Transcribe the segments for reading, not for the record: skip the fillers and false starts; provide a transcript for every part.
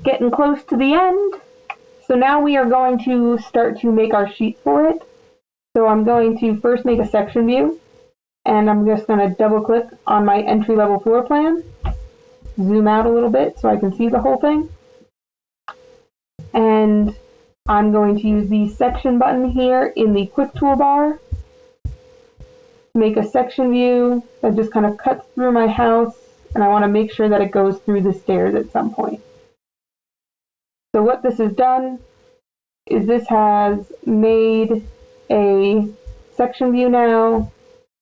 getting close to the end. So now we are going to start to make our sheet for it. So I'm going to first make a section view, and I'm just going to double click on my entry level floor plan, zoom out a little bit so I can see the whole thing. And I'm going to use the section button here in the quick toolbar to make a section view that just kind of cuts through my house, and I want to make sure that it goes through the stairs at some point. So what this has done is this has made a section view now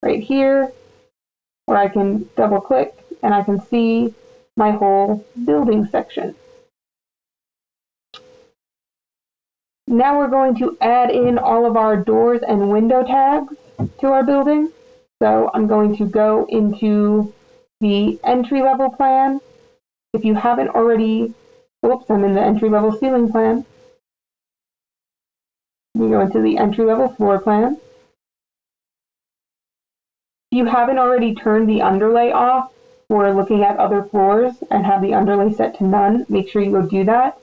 right here where I can double click and I can see my whole building section. Now we're going to add in all of our doors and window tags to our building. So I'm going to go into the entry level plan. If you haven't already, oops, I'm in the entry level ceiling plan. You go into the entry level floor plan. If you haven't already turned the underlay off for looking at other floors and have the underlay set to none, make sure you go do that.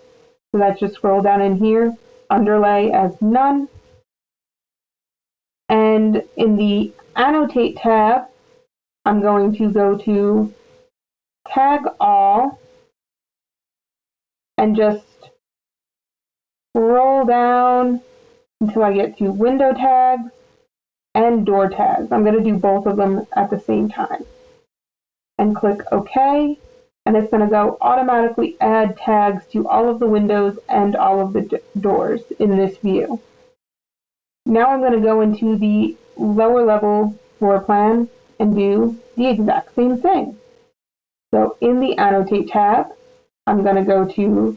So that's just scroll down in here, underlay as none. And in the annotate tab, I'm going to go to tag all and just scroll down until I get to window tags and door tags. I'm going to do both of them at the same time. And click OK, and it's going to go automatically add tags to all of the windows and all of the doors in this view. Now I'm going to go into the lower level floor plan and do the exact same thing. So in the annotate tab, I'm going to go to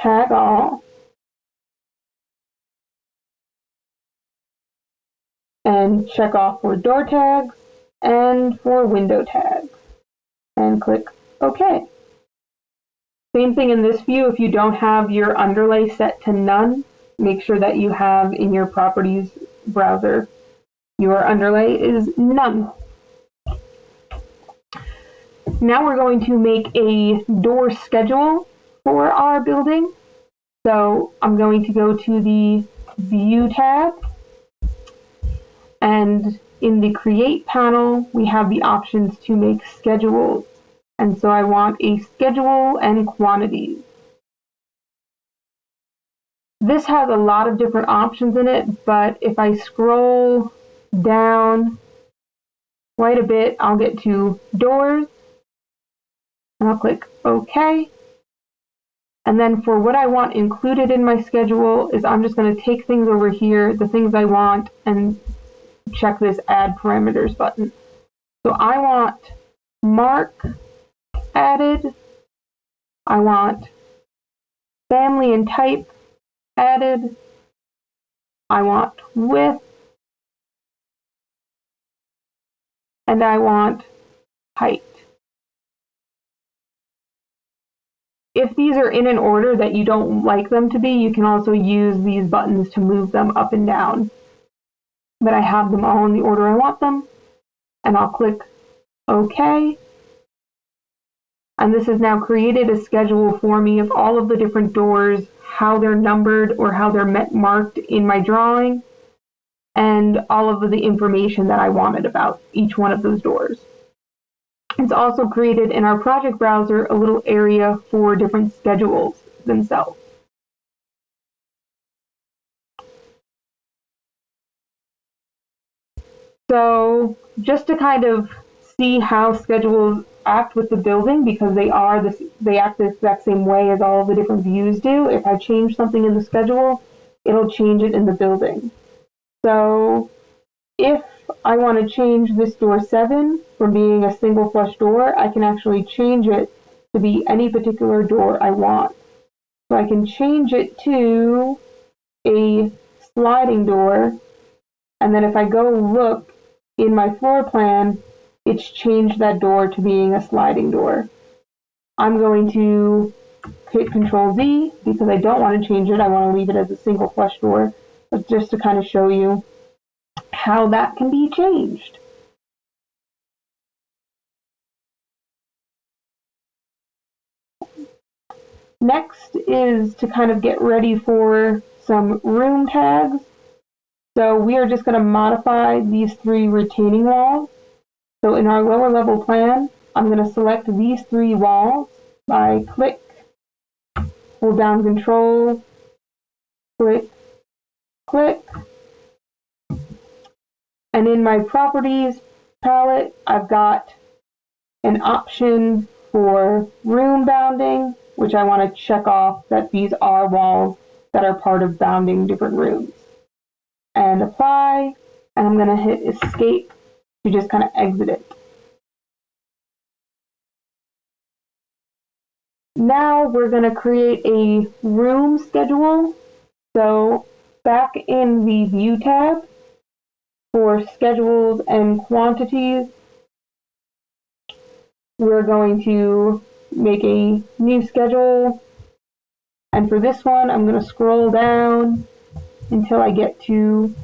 tag all and check off for door tags and for window tags and click OK. Same thing in this view. If you don't have your underlay set to none, make sure that you have in your properties browser your underlay is none. Now we're going to make a door schedule for our building. So I'm going to go to the View tab, and in the Create panel, we have the options to make schedules. And so I want a schedule and quantities. This has a lot of different options in it, but if I scroll down quite a bit, I'll get to doors, and I'll click OK. And then for what I want included in my schedule is I'm just going to take things over here, the things I want, and check this Add Parameters button. So I want mark added. I want family and type added. I want width. And I want height. If these are in an order that you don't like them to be, you can also use these buttons to move them up and down. But I have them all in the order I want them, and I'll click OK. And this has now created a schedule for me of all of the different doors, how they're numbered or how they're marked in my drawing, and all of the information that I wanted about each one of those doors. It's also created in our project browser a little area for different schedules themselves. So just to kind of see how schedules act with the building, because they act the exact same way as all of the different views do. If I change something in the schedule, it'll change it in the building. So if I want to change this door 7 from being a single flush door, I can actually change it to be any particular door I want. So I can change it to a sliding door, and then if I go look in my floor plan, it's changed that door to being a sliding door. I'm going to hit Control Z because I don't want to change it. I want to leave it as a single flush door, but just to kind of show you how that can be changed. Next is to kind of get ready for some room tags. So we are just going to modify these 3 retaining walls. So in our lower level plan, I'm going to select these 3 walls by click, hold down Control, click, click. And in my properties palette, I've got an option for room bounding, which I want to check off that these are walls that are part of bounding different rooms. And apply, and I'm going to hit escape to just kind of exit it. Now we're going to create a room schedule. So back in the View tab for schedules and quantities, we're going to make a new schedule. And for this one, I'm going to scroll down until I get to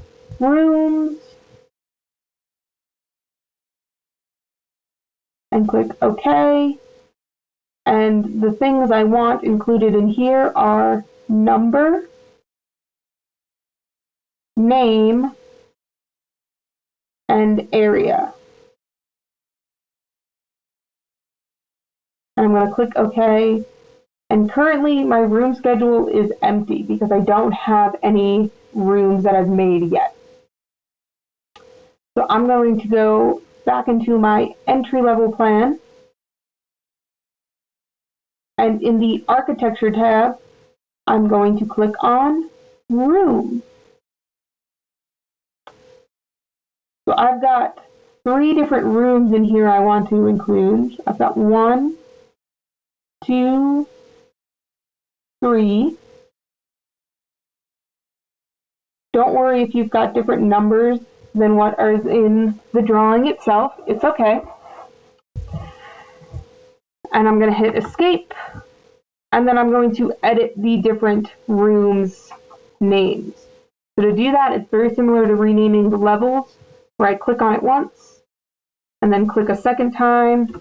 rooms and click OK. And the things I want included in here are number, name, and area. And I'm going to click OK. And currently my room schedule is empty because I don't have any rooms that I've made yet. So I'm going to go back into my entry-level plan. And in the Architecture tab, I'm going to click on Room. So I've got 3 different rooms in here I want to include. I've got 1, 2, 3. Don't worry if you've got different numbers than what is in the drawing itself. It's okay. And I'm going to hit escape. And then I'm going to edit the different rooms' names. So to do that, it's very similar to renaming the levels, where I click on it once, and then click a second time,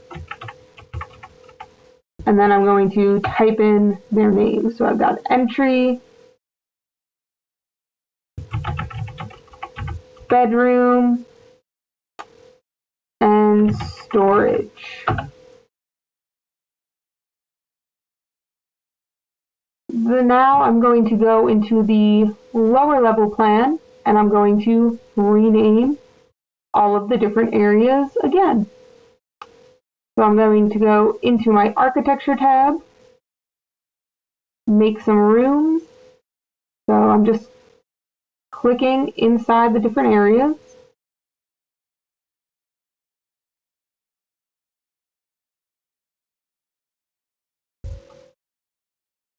and then I'm going to type in their names. So I've got entry, bedroom, and storage. Now I'm going to go into the lower level plan, and I'm going to rename all of the different areas again. So I'm going to go into my Architecture tab, make some rooms. So I'm just clicking inside the different areas.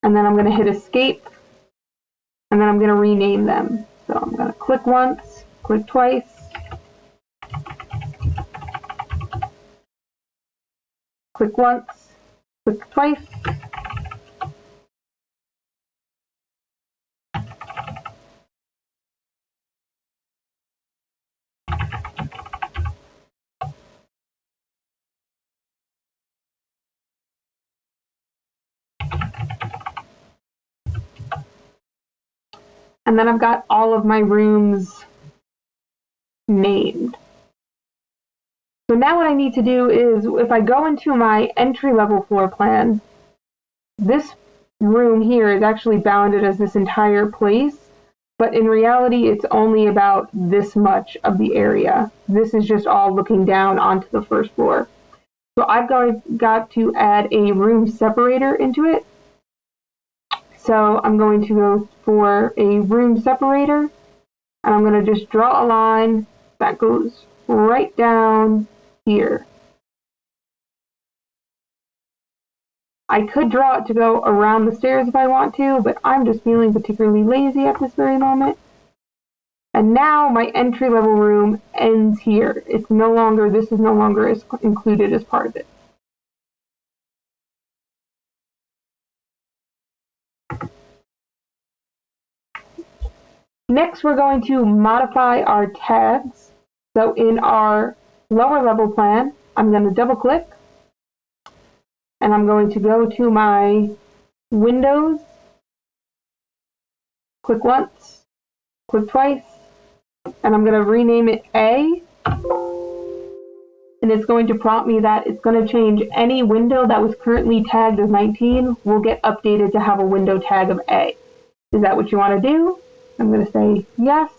And then I'm going to hit escape, and then I'm going to rename them. So I'm going to click once, click twice, click once, click twice, and then I've got all of my rooms named. So now what I need to do is, if I go into my entry-level floor plan, this room here is actually bounded as this entire place, but in reality it's only about this much of the area. This is just all looking down onto the first floor. So I've got to add a room separator into it. So I'm going to go for a room separator, and I'm going to just draw a line that goes right down here. I could draw it to go around the stairs if I want to, but I'm just feeling particularly lazy at this very moment. And now my entry-level room ends here. This is no longer included as part of it. Next, we're going to modify our tags. So in our lower level plan, I'm going to double click, and I'm going to go to my Windows, click once, click twice, and I'm going to rename it A, and it's going to prompt me that it's going to change any window that was currently tagged as 19 will get updated to have a window tag of A. Is that what you want to do? I'm going to say yes.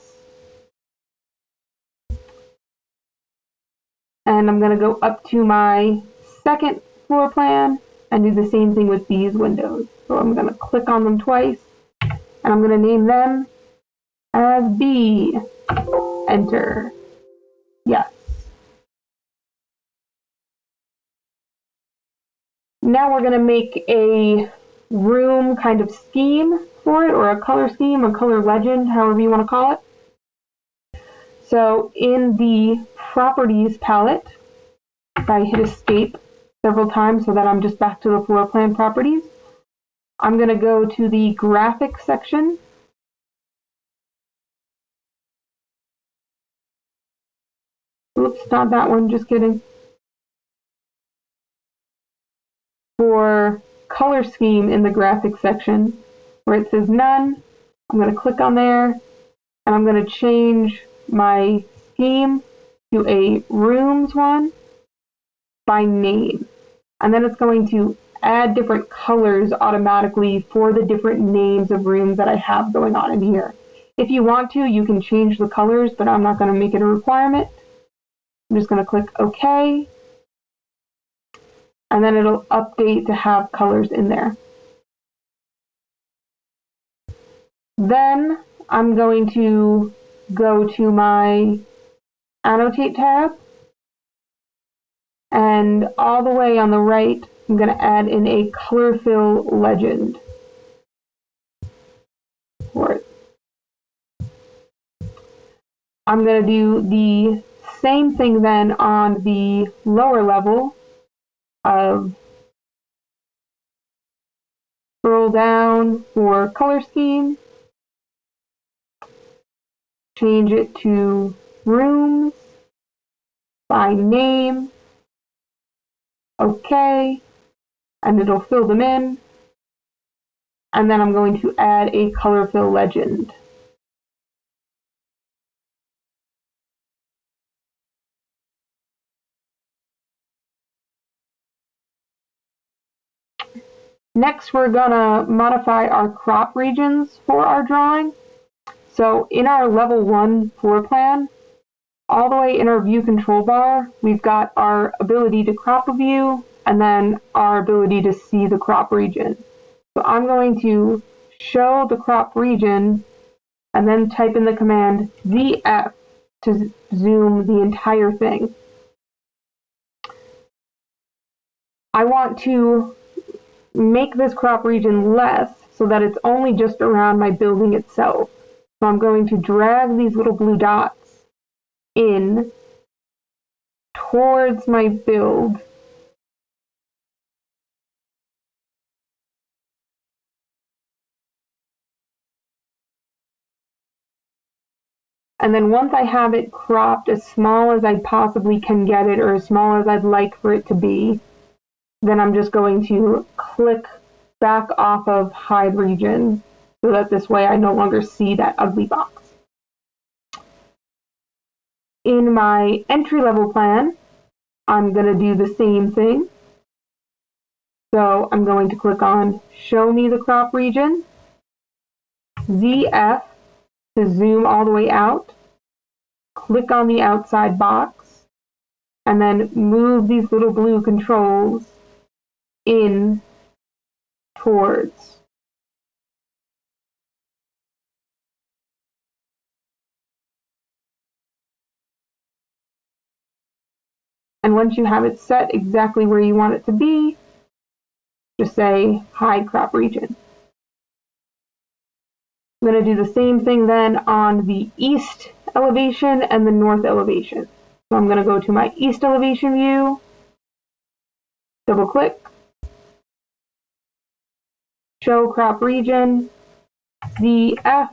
And I'm going to go up to my second floor plan and do the same thing with these windows. So I'm going to click on them twice, and I'm going to name them as B. Enter. Yes. Now we're going to make a room kind of scheme for it, or a color scheme, a color legend, however you want to call it. So in the properties palette, I hit escape several times so that I'm just back to the floor plan properties. I'm going to go to the graphics section. Oops, not that one, just kidding. For color scheme in the graphics section, where it says none, I'm going to click on there, and I'm going to change my scheme to a rooms one by name. And then it's going to add different colors automatically for the different names of rooms that I have going on in here. If you want to, you can change the colors, but I'm not going to make it a requirement. I'm just going to click OK, and then it'll update to have colors in there. Then I'm going to go to my Annotate tab, and all the way on the right, I'm going to add in a color fill legend for it. I'm going to do the same thing then on the lower level of scroll down for color scheme, change it to rooms by name, OK, and it'll fill them in. And then I'm going to add a color fill legend. Next, we're gonna modify our crop regions for our drawing. So in our level 1 floor plan, all the way in our view control bar, we've got our ability to crop a view and then our ability to see the crop region. So I'm going to show the crop region and then type in the command VF to zoom the entire thing. I want to make this crop region less so that it's only just around my building itself. So I'm going to drag these little blue dots in towards my build. And then once I have it cropped as small as I possibly can get it, or as small as I'd like for it to be, then I'm just going to click back off of hide region so that this way I no longer see that ugly box. In my entry level plan, I'm going to do the same thing. So I'm going to click on show me the crop region, ZF to zoom all the way out, click on the outside box, and then move these little blue controls in towards. And once you have it set exactly where you want it to be, just say hide crop region. I'm going to do the same thing then on the east elevation and the north elevation. So I'm going to go to my east elevation view, double click, show crop region, ZF,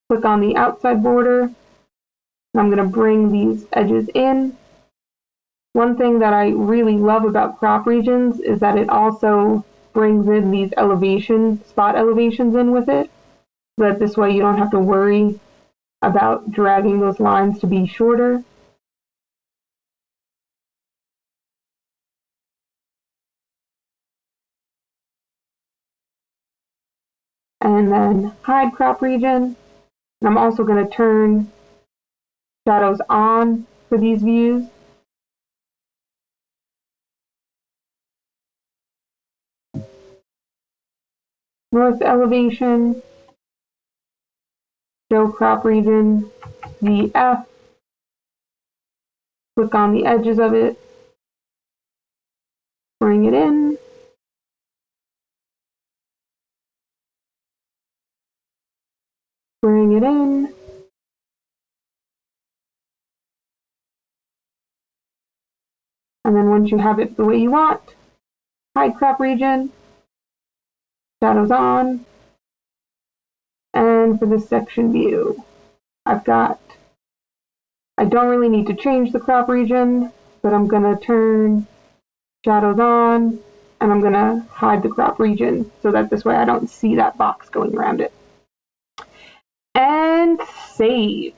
click on the outside border, and I'm going to bring these edges in. One thing that I really love about crop regions is that it also brings in these spot elevations in with it, so that this way you don't have to worry about dragging those lines to be shorter. And then hide crop region. And I'm also going to turn shadows on for these views. North elevation, show crop region, VF, click on the edges of it, bring it in, bring it in, and then once you have it the way you want, hide crop region, shadows on, and for this section view, I don't really need to change the crop region, but I'm going to turn shadows on, and I'm going to hide the crop region so that this way I don't see that box going around it. And save.